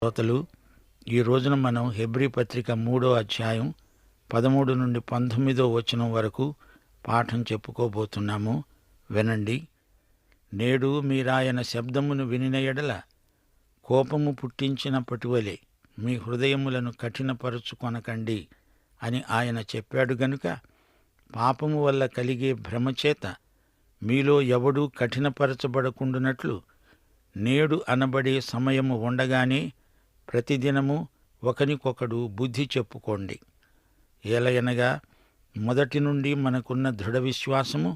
శ్రోతలు, ఈ రోజున మనం హెబ్రీ పత్రిక 3వ అధ్యాయం 13 నుండి 19 వచనం వరకు పాఠం చెప్పుకోబోతున్నాము. వినండి. నేడు మీరాయన శబ్దమును వినిన ఎడల కోపము పుట్టించినప్పటివలే మీ హృదయములను కఠినపరుచుకొనకండి అని ఆయన చెప్పాడు గనుక, పాపము వల్ల కలిగే భ్రమచేత మీలో ఎవడూ కఠినపరచబడకుండునట్లు నేడు అనబడే సమయము ఉండగానే ప్రతిదినము ఒకనికొకడు బుద్ధి చెప్పుకోండి. ఏలయనగా మొదటి నుండి మనకున్న దృఢ విశ్వాసము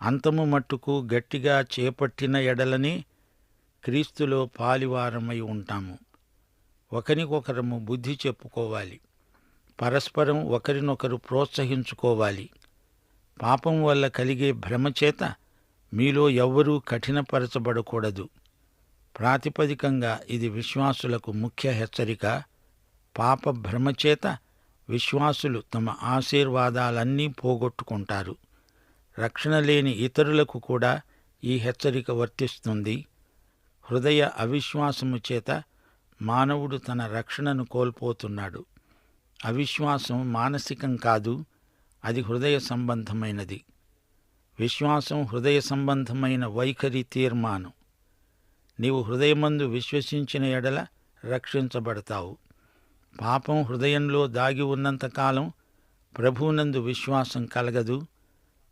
అంతము మట్టుకు గట్టిగా చేపట్టిన ఎడలనే క్రీస్తులో పాలివారమై ఉంటాము. ఒకరికొకరము బుద్ధి చెప్పుకోవాలి. పరస్పరం ఒకరినొకరు ప్రోత్సహించుకోవాలి. పాపం వల్ల కలిగే భ్రమచేత మీలో ఎవ్వరూ కఠినపరచబడకూడదు. ప్రాతిపదికంగా ఇది విశ్వాసులకు ముఖ్య హెచ్చరిక. పాప భ్రమచేత విశ్వాసులు తమ ఆశీర్వాదాలన్నీ పోగొట్టుకుంటారు. రక్షణ లేని ఇతరులకు కూడా ఈ హెచ్చరిక వర్తిస్తుంది. హృదయ అవిశ్వాసము చేత మానవుడు తన రక్షణను కోల్పోతున్నాడు. అవిశ్వాసం మానసికం కాదు, అది హృదయ సంబంధమైనది. విశ్వాసం హృదయ సంబంధమైన వైఖరి తీర్మానం. నీవు హృదయమందు విశ్వసించిన ఎడల రక్షించబడతావు. పాపం హృదయంలో దాగి ఉన్నంతకాలం ప్రభువునందు విశ్వాసం కలగదు.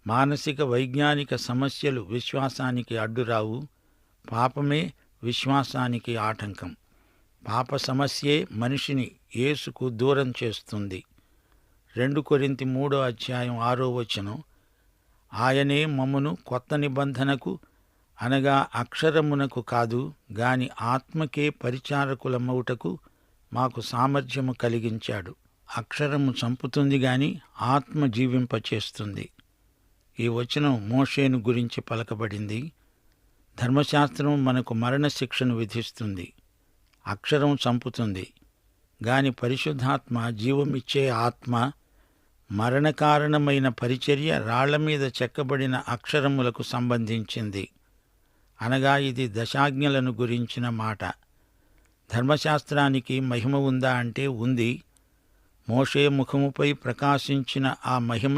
మానసిక వైజ్ఞానిక సమస్యలు విశ్వాసానికి అడ్డురావు. పాపమే విశ్వాసానికి ఆటంకం. పాప సమస్యే మనిషిని యేసుకు దూరం చేస్తుంది. 2 కొరింథీ 3వ అధ్యాయం 6వ వచనం, ఆయనే మమ్మును కొత్త నిబంధనకు అనగా అక్షరమునకు కాదు గాని ఆత్మకే పరిచారకులమౌటకు మాకు సామర్థ్యము కలిగించాడు. అక్షరము చంపుతుంది గాని ఆత్మ జీవింపచేస్తుంది. ఈ వచనం మోషేను గురించి పలకబడింది. ధర్మశాస్త్రం మనకు మరణశిక్షను విధిస్తుంది. అక్షరం చంపుతుంది గాని పరిశుద్ధాత్మ జీవమిచ్చే ఆత్మ. మరణకారణమైన పరిచర్య రాళ్ల మీద చెక్కబడిన అక్షరములకు సంబంధించింది. అనగా ఇది దశాజ్ఞలను గురించిన మాట. ధర్మశాస్త్రానికి మహిమ ఉందా అంటే ఉంది. మోషే ముఖముపై ప్రకాశించిన ఆ మహిమ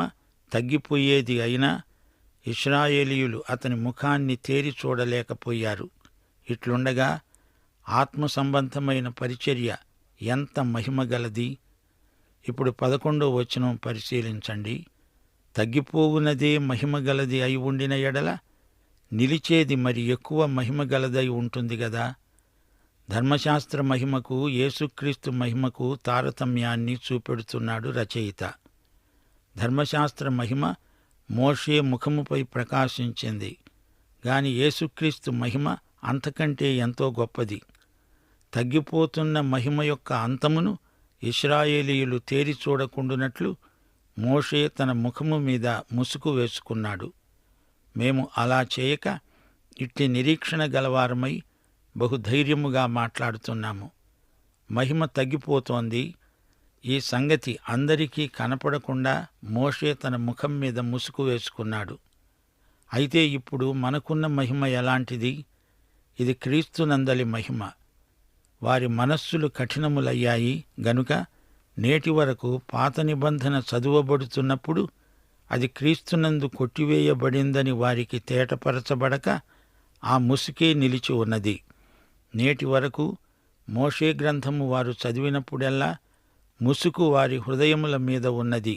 తగ్గిపోయేది అయినా ఇశ్రాయేలీయులు అతని ముఖాన్ని తేరి చూడలేకపోయారు. ఇట్లుండగా ఆత్మ సంబంధమైన పరిచర్య ఎంత మహిమగలది! ఇప్పుడు 11వ వచనం పరిశీలించండి. తగ్గిపోవునదే మహిమగలది అయి ఉండిన ఎడల నిలిచేది మరి ఎక్కువ మహిమగలదై ఉంటుంది గదా. ధర్మశాస్త్ర మహిమకు యేసుక్రీస్తు మహిమకు తారతమ్యాన్ని చూపెడుతున్నాడు రచయిత. ధర్మశాస్త్ర మహిమ మోషే ముఖముపై ప్రకాశించింది గాని యేసుక్రీస్తు మహిమ అంతకంటే ఎంతో గొప్పది. తగ్గిపోతున్న మహిమ యొక్క అంతమును ఇశ్రాయేలీయులు తేరి చూడకుండునట్లు మోషే తన ముఖము మీద ముసుగు వేసుకున్నాడు. మేము అలా చేయక ఇట్టి నిరీక్షణ గలవారమై బహుధైర్యముగా మాట్లాడుతున్నాము. మహిమ తగ్గిపోతోంది. ఈ సంగతి అందరికీ కనపడకుండా మోషే తన ముఖం మీద ముసుగు వేసుకున్నాడు. అయితే ఇప్పుడు మనకున్న మహిమ ఎలాంటిది? ఇది క్రీస్తునందలి మహిమ. వారి మనస్సులు కఠినములయ్యాయి గనుక నేటి వరకు పాత నిబంధన చదువబడుతున్నప్పుడు అది క్రీస్తునందు కొట్టివేయబడిందని వారికి తేటపరచబడక ఆ ముసుకే నిలిచి ఉన్నది. నేటి వరకు మోషే గ్రంథము వారు చదివినప్పుడెల్లా ముసుకు వారి హృదయముల మీద ఉన్నది.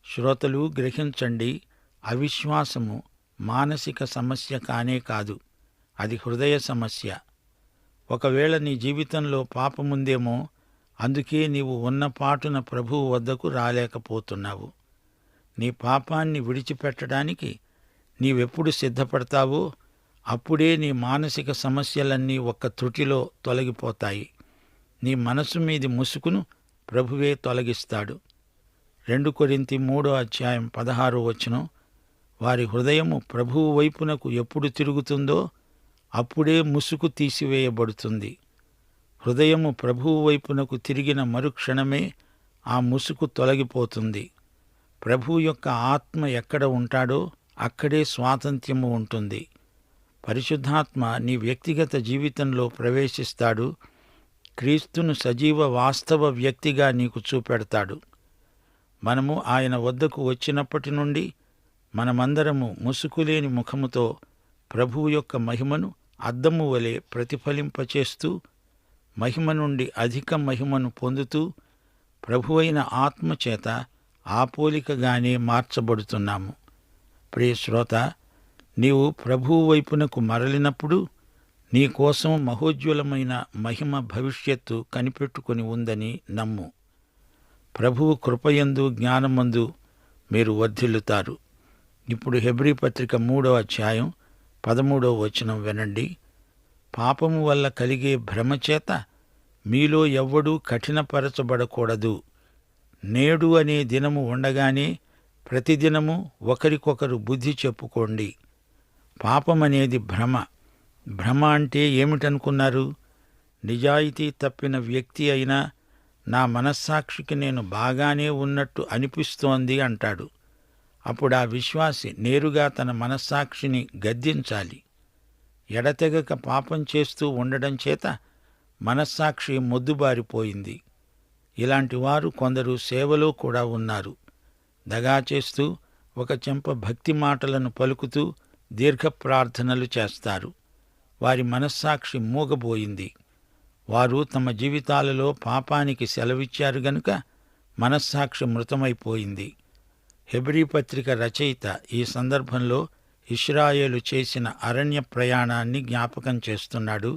శ్రోతలు గ్రహించండి, అవిశ్వాసము మానసిక సమస్య కానే కాదు, అది హృదయ సమస్య. ఒకవేళ నీ జీవితంలో పాపముందేమో, అందుకే నీవు ఉన్నపాటున ప్రభువు వద్దకు రాలేకపోతున్నావు. నీ పాపాన్ని విడిచిపెట్టడానికి నీవెప్పుడు సిద్ధపడతావో అప్పుడే నీ మానసిక సమస్యలన్నీ ఒక్క త్రుటిలో తొలగిపోతాయి. నీ మనసు మీది ముసుకును ప్రభువే తొలగిస్తాడు. 2 కొరింథీ 3వ అధ్యాయం 16వ వచనం, వారి హృదయము ప్రభువు వైపునకు ఎప్పుడు తిరుగుతుందో అప్పుడే ముసుకు తీసివేయబడుతుంది. హృదయము ప్రభువు వైపునకు తిరిగిన మరుక్షణమే ఆ ముసుకు తొలగిపోతుంది. ప్రభువు యొక్క ఆత్మ ఎక్కడ ఉంటాడో అక్కడే స్వాతంత్ర్యము ఉంటుంది. పరిశుద్ధాత్మ నీ వ్యక్తిగత జీవితంలో ప్రవేశిస్తాడు. క్రీస్తును సజీవ వాస్తవ వ్యక్తిగా నీకు చూపెడతాడు. మనము ఆయన వద్దకు వచ్చినప్పటి నుండి మనమందరము ముసుకులేని ముఖముతో ప్రభువు యొక్క మహిమను అద్దము వలె ప్రతిఫలింపచేస్తూ మహిమ నుండి అధిక మహిమను పొందుతూ ప్రభువైన ఆత్మచేత ఆ పోలికగానే మార్చబడుతున్నాము. ప్రియ శ్రోత, నీవు ప్రభువు వైపునకు మరలినప్పుడు నీకోసం మహోజ్వలమైన మహిమ భవిష్యత్తు కనిపెట్టుకుని ఉందని నమ్ము. ప్రభువు కృపయందు జ్ఞానమందు మీరు వర్ధిల్లుతారు. ఇప్పుడు హెబ్రీ పత్రిక 3వ అధ్యాయం 13వ వచనం వినండి. పాపము వల్ల కలిగే భ్రమచేత మీలో ఎవ్వడూ కఠినపరచబడకూడదు. నేడు అనే దినము ఉండగానే ప్రతిదినము ఒకరికొకరు బుద్ధి చెప్పుకోండి. పాపమనేది భ్రమ. భ్రమ అంటే ఏమిటనుకున్నారు? నిజాయితీ తప్పిన వ్యక్తి అయినా నా మనస్సాక్షికి నేను బాగానే ఉన్నట్టు అనిపిస్తోంది అంటాడు. అప్పుడు ఆ విశ్వాసి నేరుగా తన మనస్సాక్షిని గద్దించాలి. ఎడతెగక పాపం చేస్తూ ఉండడం చేత మనస్సాక్షి మొద్దుబారిపోయింది. ఇలాంటి వారు కొందరు సేవలో కూడా ఉన్నారు. దగా చేస్తూ ఒక చెంప భక్తి మాటలను పలుకుతూ దీర్ఘ ప్రార్థనలు చేస్తారు. వారి మనస్సాక్షి మూగబోయింది. వారు తమ జీవితాలలో పాపానికి సెలవిచ్చారు గనుక మనస్సాక్షి మృతమైపోయింది. హెబ్రీ పత్రిక రచయిత ఈ సందర్భంలో ఇశ్రాయేలు చేసిన అరణ్య ప్రయాణాన్ని జ్ఞాపకం చేస్తున్నాడు.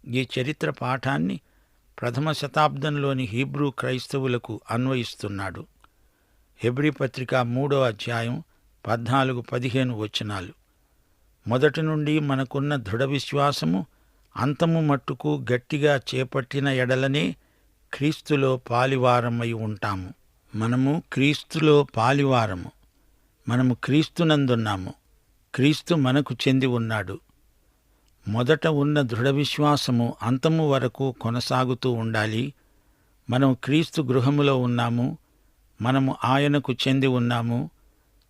ఈ చరిత్ర పాఠాన్ని ప్రథమ శతాబ్దంలోని హీబ్రూ క్రైస్తవులకు అన్వయిస్తున్నాడు. హెబ్రీ పత్రిక 3వ అధ్యాయం 14-15 వచనాలు. మొదటి నుండి మనకున్న దృఢ విశ్వాసము అంతము మట్టుకు గట్టిగా చేపట్టిన ఎడలనే క్రీస్తులో పాలివారమై ఉంటాము. మనము క్రీస్తులో పాలివారము. మనము క్రీస్తునందున్నాము. క్రీస్తు మనకు చెంది ఉన్నాడు. మొదట ఉన్న దృఢ విశ్వాసము అంతము వరకు కొనసాగుతూ ఉండాలి. మనం క్రీస్తు గృహములో ఉన్నాము. మనము ఆయనకు చెంది ఉన్నాము.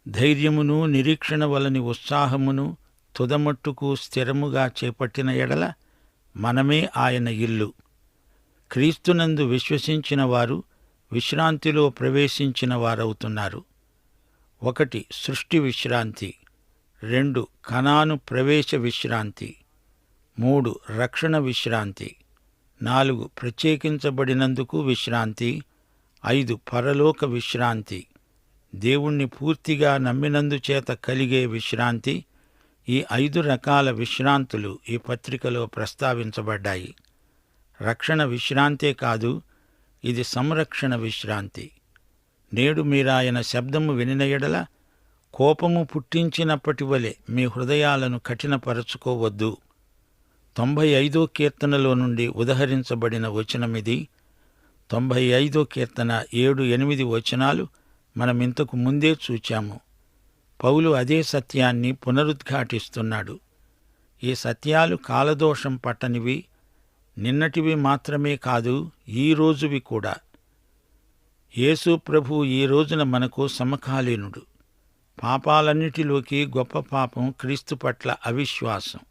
ధైర్యమును నిరీక్షణ వలని ఉత్సాహమును తుదమట్టుకు స్థిరముగా చేపట్టిన ఎడల మనమే ఆయన ఇల్లు. క్రీస్తునందు విశ్వసించిన వారు విశ్రాంతిలో ప్రవేశించిన వారవుతున్నారు. 1 సృష్టి విశ్రాంతి, 2 కనాను ప్రవేశ విశ్రాంతి, 3 రక్షణ విశ్రాంతి, 4 ప్రత్యేకించబడినందుకు విశ్రాంతి, 5 పరలోక విశ్రాంతి, దేవుణ్ణి పూర్తిగా నమ్మినందుచేత కలిగే విశ్రాంతి. ఈ 5 రకాల విశ్రాంతులు ఈ పత్రికలో ప్రస్తావించబడ్డాయి. రక్షణ విశ్రాంతే కాదు, ఇది సంరక్షణ విశ్రాంతి. నేడు మీరాయన శబ్దము వినిన ఎడల కోపము పుట్టించినప్పటి వలె మీ హృదయాలను కఠినపరచుకోవద్దు. 95వ కీర్తనలో నుండి ఉదహరించబడిన వచనమిది. 95వ కీర్తన 7-8 వచనాలు మనమింతకు ముందే చూచాము. పౌలు అదే సత్యాన్ని పునరుద్ఘాటిస్తున్నాడు. ఈ సత్యాలు కాలదోషం పట్టనివి, నిన్నటివి మాత్రమే కాదు, ఈ రోజువి కూడా. యేసు ప్రభువు ఈ రోజున మనకు సమకాలీనుడు. పాపాలన్నిటిలోకి గొప్ప పాపం క్రీస్తు పట్ల అవిశ్వాసం.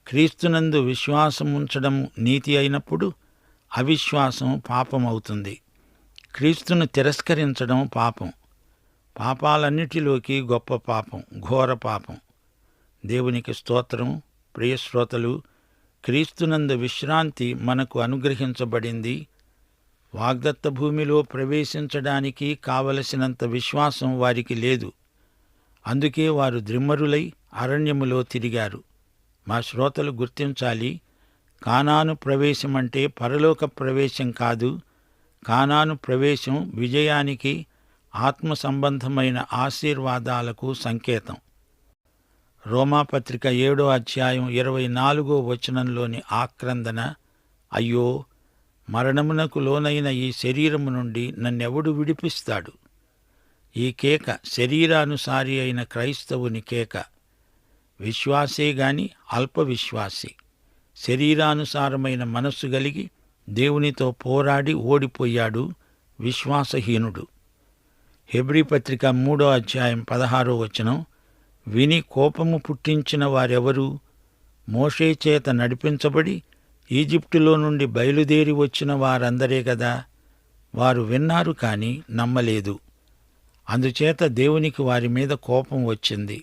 క్రీస్తునందు విశ్వాసముంచడం నీతి అయినప్పుడు అవిశ్వాసం పాపమవుతుంది. క్రీస్తును తిరస్కరించడం పాపం. పాపాలన్నిటిలోకి గొప్ప పాపం, ఘోర పాపం. దేవునికి స్తోత్రం. ప్రియశ్రోతలు, క్రీస్తునందు విశ్రాంతి మనకు అనుగ్రహించబడింది. వాగ్దత్త భూమిలో ప్రవేశించడానికి కావలసినంత విశ్వాసం వారికి లేదు. అందుకే వారు ద్రిమ్మరులై అరణ్యములో తిరిగారు. మా శ్రోతలు గుర్తించాలి, కానాను ప్రవేశమంటే పరలోక ప్రవేశం కాదు. కానాను ప్రవేశం విజయానికి, ఆత్మ సంబంధమైన ఆశీర్వాదాలకు సంకేతం. రోమాపత్రిక 7వ అధ్యాయం 24వ వచనంలోని ఆక్రందన, అయ్యో, మరణమునకు లోనైన ఈ శరీరము నుండి నన్నెవడు విడిపిస్తాడు? ఈ కేక శరీరానుసారి అయిన క్రైస్తవుని కేక. విశ్వాసే గాని అల్ప విశ్వాసి, శరీరానుసారమైన మనస్సు కలిగి దేవునితో పోరాడి ఓడిపోయాడు, విశ్వాసహీనుడు. హెబ్రీ పత్రిక 3వ అధ్యాయం 16వ వచనం, విని కోపము పుట్టించిన వారెవరు? మోషే చేత నడిపించబడి ఈజిప్టులో నుండి బయలుదేరి వచ్చిన వారందరే గదా. వారు విన్నారు కాని నమ్మలేదు. అందుచేత దేవునికి వారి మీద కోపం వచ్చింది.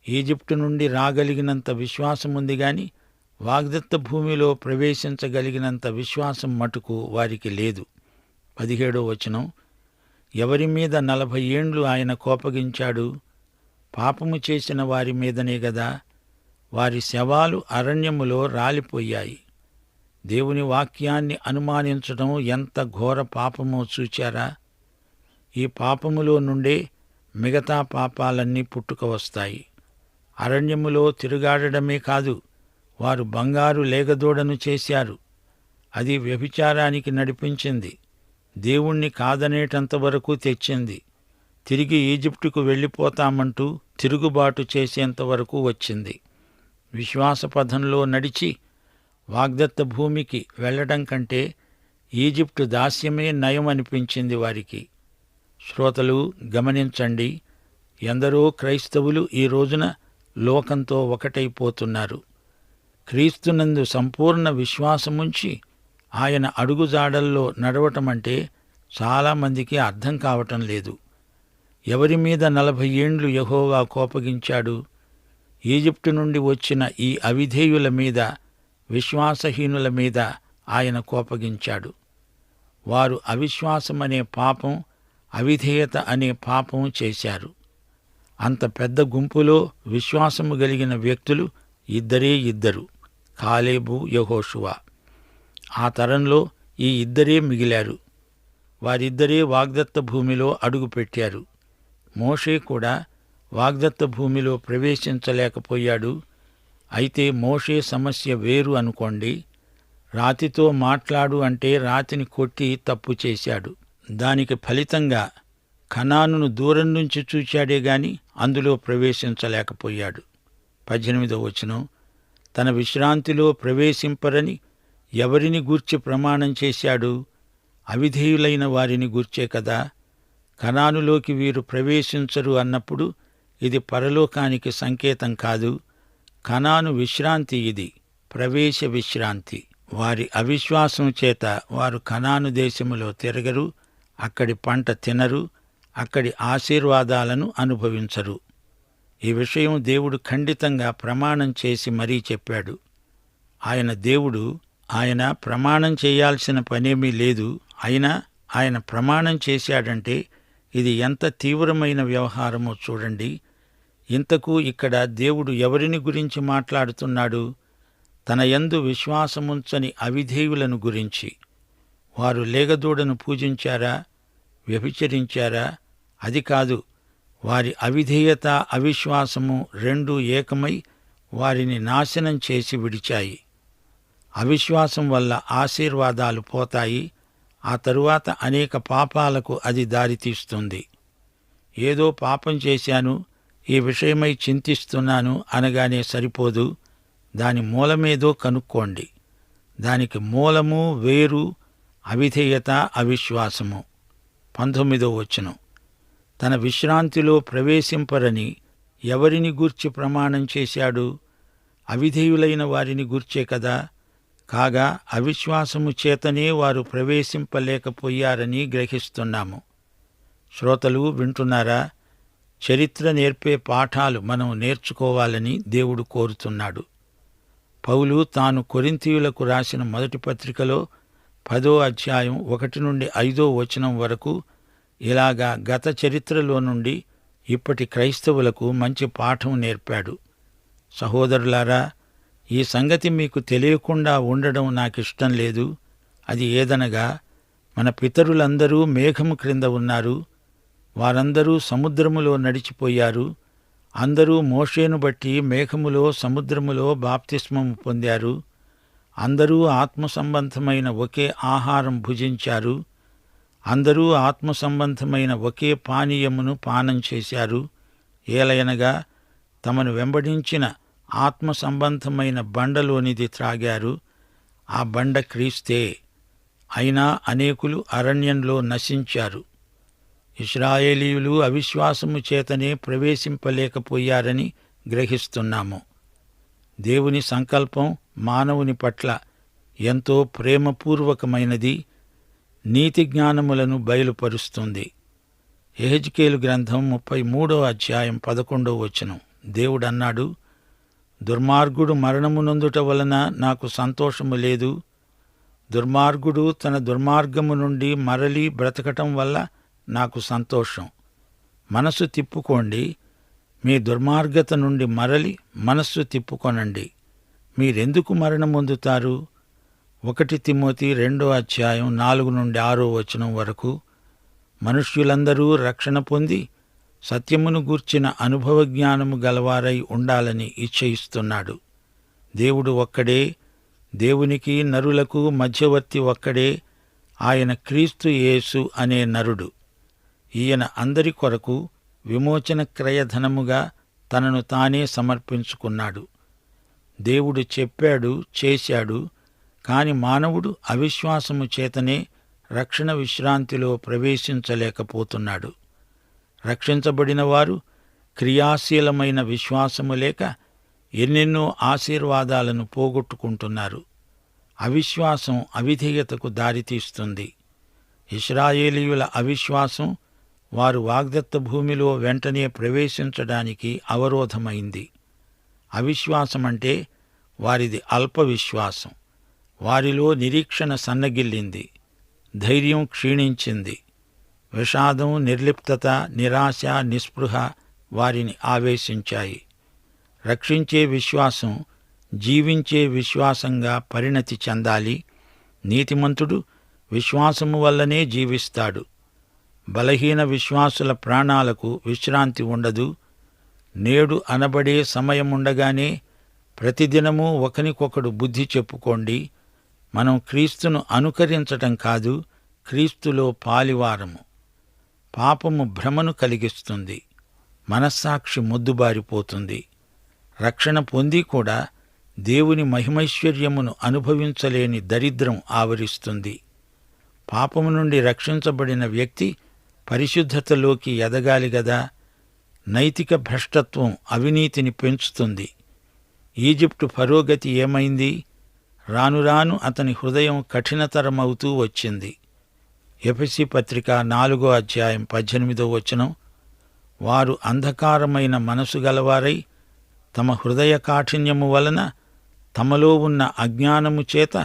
ఈజిప్టు నుండి రాగలిగినంత విశ్వాసముంది గాని వాగ్దత్త భూమిలో ప్రవేశించగలిగినంత విశ్వాసం మటుకు వారికి లేదు. 17వ వచనం, ఎవరి మీద 40 ఏండ్లు ఆయన కోపగించాడు? పాపము చేసిన వారి మీదనే గదా. వారి శవాలు అరణ్యములో రాలిపోయాయి. దేవుని వాక్యాన్ని అనుమానించడం ఎంత ఘోర పాపమో చూచారా? ఈ పాపములో నుండే మిగతా పాపాలన్నీ పుట్టుక వస్తాయి. అరణ్యములో తిరుగాడడమే కాదు, వారు బంగారు లేగదూడను చేశారు. అది వ్యభిచారానికి నడిపించింది. దేవుణ్ణి కాదనేటంతవరకు తెచ్చింది. తిరిగి ఈజిప్టుకు వెళ్ళిపోతామంటూ తిరుగుబాటు చేసేంతవరకు వచ్చింది. విశ్వాసపథంలో నడిచి వాగ్దత్త భూమికి వెళ్లడం కంటే ఈజిప్టు దాస్యమే నయం అనిపించింది వారికి. శ్రోతలు గమనించండి, ఎందరో క్రైస్తవులు ఈ రోజున లోకంతో ఒకటైపోతున్నారు. క్రీస్తునందు సంపూర్ణ విశ్వాసముంచి ఆయన అడుగుజాడల్లో నడవటమంటే చాలామందికి అర్థం కావటం లేదు. ఎవరి మీద 40 ఏండ్లు యెహోవా కోపగించాడు? ఈజిప్టు నుండి వచ్చిన ఈ అవిధేయుల మీద, విశ్వాసహీనుల మీద ఆయన కోపగించాడు. వారు అవిశ్వాసమనే పాపం, అవిధేయత అనే పాపం చేశారు. అంత పెద్ద గుంపులో విశ్వాసము గలిగిన వ్యక్తులు ఇద్దరు, కాలేబు, యెహోషువ. ఆ తరంలో ఈ ఇద్దరే మిగిలారు. వారిద్దరే వాగ్దత్త భూమిలో అడుగుపెట్టారు. మోషే కూడా వాగ్దత్త భూమిలో ప్రవేశించలేకపోయాడు. అయితే మోషే సమస్య వేరు అనుకోండి. రాతితో మాట్లాడు అంటే రాతిని కొట్టి తప్పు చేశాడు. దానికి ఫలితంగా కనానును దూరం నుంచి చూచాడే గాని అందులో ప్రవేశించలేకపోయాడు. 18వ వచనం, తన విశ్రాంతిలో ప్రవేశింపరని ఎవరిని గూర్చి ప్రమాణం చేశాడు? అవిధేయులైన వారిని గూర్చే కదా. కనానులోకి వీరు ప్రవేశించరు అన్నప్పుడు ఇది పరలోకానికి సంకేతం కాదు. కనాను విశ్రాంతి ఇది, ప్రవేశ విశ్రాంతి. వారి అవిశ్వాసం చేత వారు కనాను దేశములో తిరగరు, అక్కడి పంట తినరు, అక్కడి ఆశీర్వాదాలను అనుభవించరు. ఈ విషయం దేవుడు ఖండితంగా ప్రమాణం చేసి మరీ చెప్పాడు. ఆయన దేవుడు, ఆయన ప్రమాణం చేయాల్సిన పనేమీ లేదు. అయినా ఆయన ప్రమాణం చేశాడంటే ఇది ఎంత తీవ్రమైన వ్యవహారమో చూడండి. ఇంతకు ఇక్కడ దేవుడు ఎవరిని గురించి మాట్లాడుతున్నాడు? తన యందు విశ్వాసముంచని అవిధేయులను గురించి. వారు లేగదూడను పూజించారా? వ్యభిచరించారా? అది కాదు. వారి అవిధేయత, అవిశ్వాసము రెండూ ఏకమై వారిని నాశనం చేసి విడిచాయి. అవిశ్వాసం వల్ల ఆశీర్వాదాలు పోతాయి. ఆ తరువాత అనేక పాపాలకు అది దారితీస్తుంది. ఏదో పాపం చేశాను, ఈ విషయమై చింతిస్తున్నాను అనగానే సరిపోదు. దాని మూలమేదో కనుక్కోండి. దానికి మూలము, వేరు అవిధేయత, అవిశ్వాసము. 19వ వచనం, తన విశ్రాంతిలో ప్రవేశింపరని ఎవరిని గూర్చి ప్రమాణం చేశాడు? అవిధేయులైన వారిని గూర్చే కదా. కాగా అవిశ్వాసము చేతనే వారు ప్రవేశింపలేకపోయారని గ్రహిస్తున్నాము. శ్రోతలు వింటున్నారా? చరిత్ర నేర్పే పాఠాలు మనం నేర్చుకోవాలని దేవుడు కోరుతున్నాడు. పౌలు తాను కొరింథీయులకు రాసిన మొదటి పత్రికలో 10వ అధ్యాయం 1 నుండి 5వ వచనం వరకు ఇలాగా గత చరిత్రలో నుండి ఇప్పటి క్రైస్తవులకు మంచి పాఠం నేర్పాడు. సహోదరులారా, ఈ సంగతి మీకు తెలియకుండా ఉండడం నాకిష్టం లేదు. అది ఏదనగా, మన పితరులందరూ మేఘము క్రింద ఉన్నారు. వారందరూ సముద్రములో నడిచిపోయారు. అందరూ మోషేను బట్టి మేఘములో, సముద్రములో బాప్తిస్మము పొందారు. అందరూ ఆత్మ సంబంధమైన ఒకే ఆహారం భుజించారు. అందరూ ఆత్మ సంబంధమైన ఒకే పానీయమును పానం చేశారు. ఏలయనగా తమను వెంబడించిన ఆత్మ సంబంధమైన బండలోనిది త్రాగారు. ఆ బండ క్రీస్తే. అయినా అనేకులు అరణ్యంలో నశించారు. ఇశ్రాయేలీయులు అవిశ్వాసము చేతనే ప్రవేశింపలేకపోయారని గ్రహిస్తున్నాము. దేవుని సంకల్పం మానవుని పట్ల ఎంతో ప్రేమపూర్వకమైనది, నీతి జ్ఞానములను బయలుపరుస్తుంది. యెహెజ్కేలు గ్రంథం 33:11 దేవుడన్నాడు, దుర్మార్గుడు మరణము నొందుట వలన నాకు సంతోషము లేదు. దుర్మార్గుడు తన దుర్మార్గము నుండి మరలి బ్రతకటం వల్ల నాకు సంతోషం. మనస్సు తిప్పుకోండి, మీ దుర్మార్గత నుండి మరలి మనస్సు తిప్పుకొనండి. మీరెందుకు మరణమొందుతారు? 1 తిమోతి 2:4-6 వరకు. మనుష్యులందరూ రక్షణ పొంది సత్యమును గూర్చిన అనుభవ జ్ఞానము గలవారై ఉండాలని ఇచ్చయిస్తున్నాడు. దేవుడు ఒక్కడే, దేవునికి నరులకు మధ్యవర్తి ఒక్కడే, ఆయన క్రీస్తు యేసు అనే నరుడు. ఈయన అందరి కొరకు విమోచన క్రయధనముగా తనను తానే సమర్పించుకున్నాడు. దేవుడు చెప్పాడు, చేశాడు. కాని మానవుడు అవిశ్వాసము చేతనే రక్షణ విశ్రాంతిలో ప్రవేశించలేకపోతున్నాడు. రక్షించబడిన వారు క్రియాశీలమైన విశ్వాసము లేక ఎన్నెన్నో ఆశీర్వాదాలను పోగొట్టుకుంటున్నారు. అవిశ్వాసం అవిధేయతకు దారితీస్తుంది. ఇశ్రాయేలీయుల అవిశ్వాసం వారు వాగ్దత్త భూమిలో వెంటనే ప్రవేశించడానికి అవరోధమైంది. అవిశ్వాసమంటే వారిది అల్ప విశ్వాసం. వారిలో నిరీక్షణ సన్నగిల్లింది, ధైర్యం క్షీణించింది. విషాదం, నిర్లిప్తత, నిరాశ, నిస్పృహ వారిని ఆవేశించాయి. రక్షించే విశ్వాసం జీవించే విశ్వాసంగా పరిణతి చెందాలి. నీతిమంతుడు విశ్వాసము వల్లనే జీవిస్తాడు. బలహీన విశ్వాసుల ప్రాణాలకు విశ్రాంతి ఉండదు. నేడు అనబడే సమయముండగానే ప్రతిదినమూ ఒకనికొకడు బుద్ధి చెప్పుకోండి. మనం క్రీస్తును అనుకరించటం కాదు, క్రీస్తులో పాలివారము. పాపము భ్రమను కలిగిస్తుంది, మనస్సాక్షి మొద్దుబారిపోతుంది. రక్షణ పొంది కూడా దేవుని మహిమైశ్వర్యమును అనుభవించలేని దరిద్రం ఆవరిస్తుంది. పాపము నుండి రక్షించబడిన వ్యక్తి పరిశుద్ధతలోకి ఎదగాలి గదా. నైతిక భ్రష్టత్వం అవినీతిని పెంచుతుంది. ఈజిప్టు ఫరోగతి ఏమైంది? రానురాను అతని హృదయం కఠినతరమవుతూ వచ్చింది. ఎఫెసీ పత్రిక 4:18 వారు అంధకారమైన మనసు గలవారై తమ హృదయ కాఠిన్యము వలన తమలో ఉన్న అజ్ఞానము చేత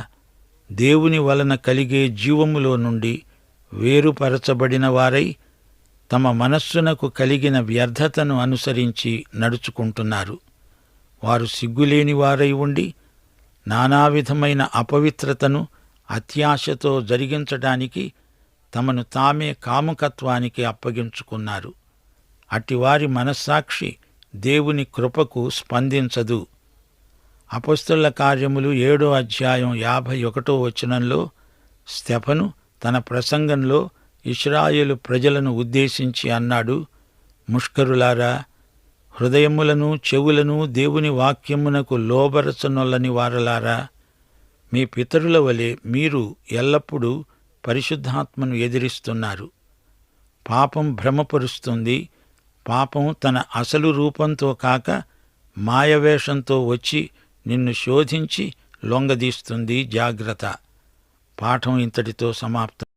దేవుని వలన కలిగే జీవములో నుండి వేరుపరచబడిన వారై తమ మనస్సునకు కలిగిన వ్యర్థతను అనుసరించి నడుచుకుంటున్నారు. వారు సిగ్గులేని వారై ఉండి నానావిధమైన అపవిత్రతను అత్యాశతో జరిగించడానికి తమను తామే కాముకత్వానికి అప్పగించుకున్నారు. అట్టివారి మనస్సాక్షి దేవుని కృపకు స్పందించదు. అపొస్తలుల కార్యములు 7:51 స్తెఫను తన ప్రసంగంలో ఇశ్రాయేలు ప్రజలను ఉద్దేశించి అన్నాడు, ముష్కరులారా, హృదయములను చెవులను దేవుని వాక్యమునకు లోబరచనొల్లని వారలారా, మీ పితరుల వలె మీరు ఎల్లప్పుడూ పరిశుద్ధాత్మను ఎదిరిస్తున్నారు. పాపం భ్రమపరుస్తుంది. పాపం తన అసలు రూపంతో కాక మాయవేషంతో వచ్చి నిన్ను శోధించి లొంగదీస్తుంది. జాగ్రత్త. పాఠం ఇంతటితో సమాప్తం.